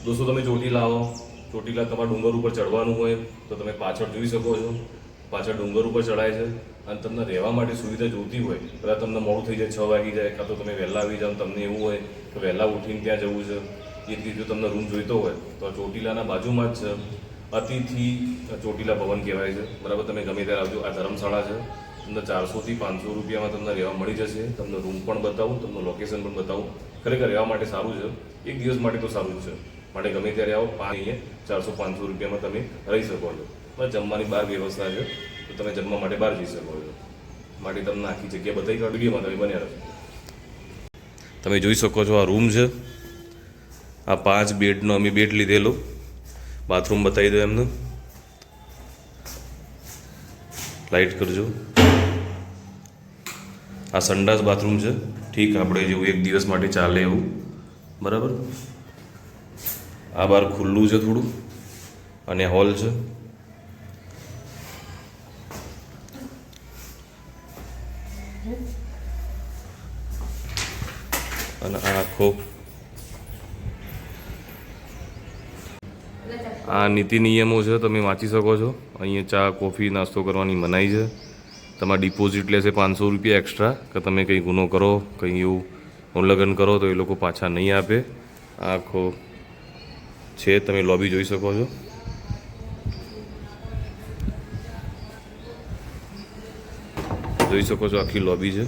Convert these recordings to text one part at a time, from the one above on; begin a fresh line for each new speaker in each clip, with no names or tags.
दोस्तों તમે ચોટીલા આવો, ચોટીલા તમારે ડુંગર ઉપર ચડવાનું હોય તો તમે પાછળ જોઈ શકો છો, પાછળ ડુંગર ઉપર ચડાય છે. અને તમને રહેવા માટે સુવિધા જોઈતી હોય, કદાચ તમને મોડું થઈ જાય, 6 વાગી જાય, કાં તો તમે વહેલા આવી જાઓ, તમને એવું હોય કે વહેલા ઉઠીને ત્યાં જવું છે, એ રીતે જો તમને રૂમ જોઈતો હોય તો ચોટીલાના બાજુમાં જ છે, અતિથિ ચોટીલા ભવન કહેવાય છે. બરાબર, તમે ગમે ત્યારે આવજો. આ ધર્મશાળા છે, તમને 400 થી 500 રૂપિયામાં તમને રહેવા મળી જશે. તમને રૂમ પણ બતાવું, તમને લોકેશન પણ બતાવું. ખરેખર રહેવા માટે સારું છે, એક દિવસ માટે તો સારું જ છે. માટે ગમે ત્યારે આવો, અહીંયા 400-500 રૂપિયામાં તમે રહી શકો છો. બસ જમવાની બહાર વ્યવસ્થા છે, તો તમે જમવા માટે બહાર જઈ શકો છો. માટે તમને આખી જગ્યા બતાવી કાઢ, વિડીયોમાં તમે બન્યા રહેશો. તમે જોઈ શકો છો, આ રૂમ છે. આ 5 બેડનો અમે બેડ લીધેલો. બાથરૂમ બતાવી દો એમને, લાઇટ કરજો. આ સંડાસ બાથરૂમ છે, ઠીક આપણે જેવું એક દિવસ માટે ચાલે એવું. બરાબર, આ બહાર ખુલ્લું છે થોડું, અને હોલ છે. અને આ આખો આ નીતિ નિયમો છે, તમે વાંચી શકો છો. અહીંયા ચા કોફી નાસ્તો કરવાની મનાઈ છે. તમારે ડિપોઝિટ લેશે 500 રૂપિયા એક્સ્ટ્રા, કે તમે કંઈ ગુનો કરો, કંઈ એવું ઉલ્લંઘન કરો તો એ લોકો પાછા નહીં આપે. આ આખો છે, તમે લોબી જોઈ શકો છો. જોઈ શકો છો, આખી લોબી છે.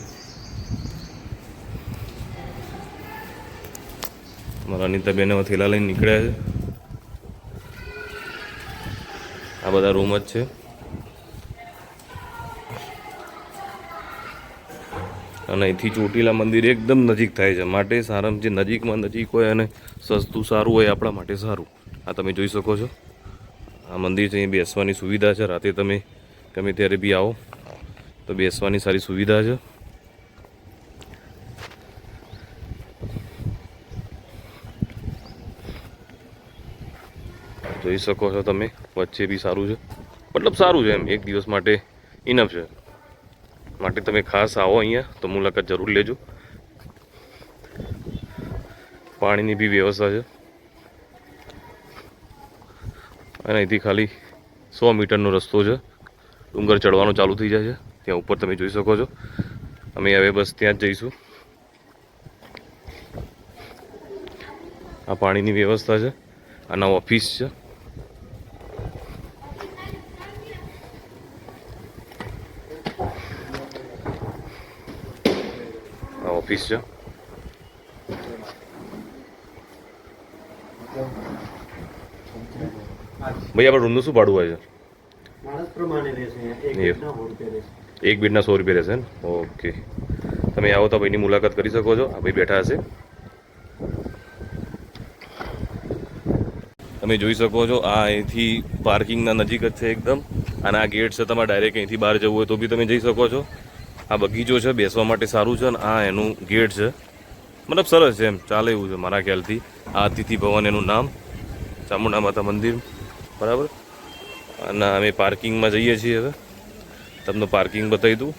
મારા અનિતાબેન હવે થેલા લઈને નીકળ્યા છે. આ બધા રૂમ જ છે. અને અહીંથી ચોટીલા મંદિર એકદમ નજીક થાય છે. માટે સારામાં જે નજીકમાં નજીક હોય અને સસ્તું સારું હોય આપણા માટે સારું. આ તમે જોઈ શકો છો, આ મંદિર છે. અહીં બેસવાની સુવિધા છે. રાતે તમે ગમે ત્યારે બી આવો તો બેસવાની સારી સુવિધા છે. જોઈ શકો છો તમે, વચ્ચે બી સારું છે. મતલબ સારું છે, એમ એક દિવસ માટે ઇનફ છે. માટે તમે ખાસ આવો અહીંયા તો મુલાકાત જરૂર લેજો. પાણીની બી વ્યવસ્થા છે. અને અહીંથી ખાલી 100 મીટરનો રસ્તો છે. ડુંગર ચડવાનો ચાલુ થઈ જાય છે. ત્યાં ઉપર તમે જોઈ શકો છો. અમે હવે બસ ત્યાં જ જઈશું. આ પાણીની વ્યવસ્થા છે. આના ઓફિસ છે. આ ઓફિસ છે. ભાઈ આપણે રૂમનું શું ભાડું હોય છે? એક બેડના 100 રૂપિયા રહેશે ને? ઓકે, તમે આવો તો ભાઈની મુલાકાત કરી શકો છો. આ ભાઈ બેઠા હશે. તમે જોઈ શકો છો, આ અહીંથી પાર્કિંગના નજીક જ છે એકદમ. અને આ ગેટ છે. તમારે ડાયરેક્ટ અહીંથી બહાર જવું હોય તો બી તમે જઈ શકો છો. આ બગીચો છે, બેસવા માટે સારું છે. અને આ એનું ગેટ છે. મતલબ સરસ છે, એમ ચાલે એવું છે મારા ખ્યાલથી. આ અતિથિ ભવન એનું નામ, ચામુંડા માતા મંદિર. બરાબર. અને અમે પાર્કિંગમાં જઈએ છીએ. હવે તમને પાર્કિંગ બતાવી દઉં.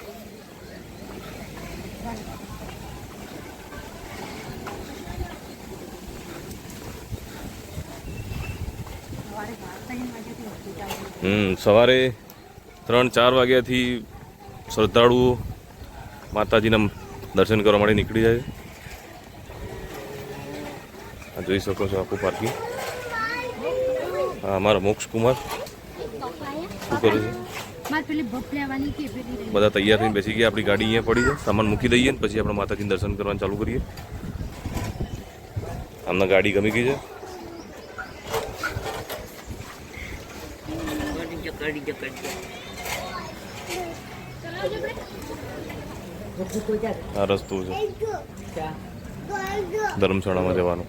સવારે 3-4 વાગ્યાથી શ્રદ્ધાળુઓ માતાજીના દર્શન કરવા માટે નીકળી જાય. આ જોઈ શકો છો આખું પાર્કિંગ. હા, અમારા મોક્ષ કુમાર શું કરે છે? બધા તૈયાર થઈને બેસી ગયા. આપણી ગાડી અહીંયા પડી છે. સામાન મૂકી દઈએ ને પછી આપણે માતાજીને દર્શન કરવાનું ચાલુ કરીએ. આમને ગાડી ગમી ગઈ છે. આ રસ્તો છે ધર્મશાળામાં જવાનો.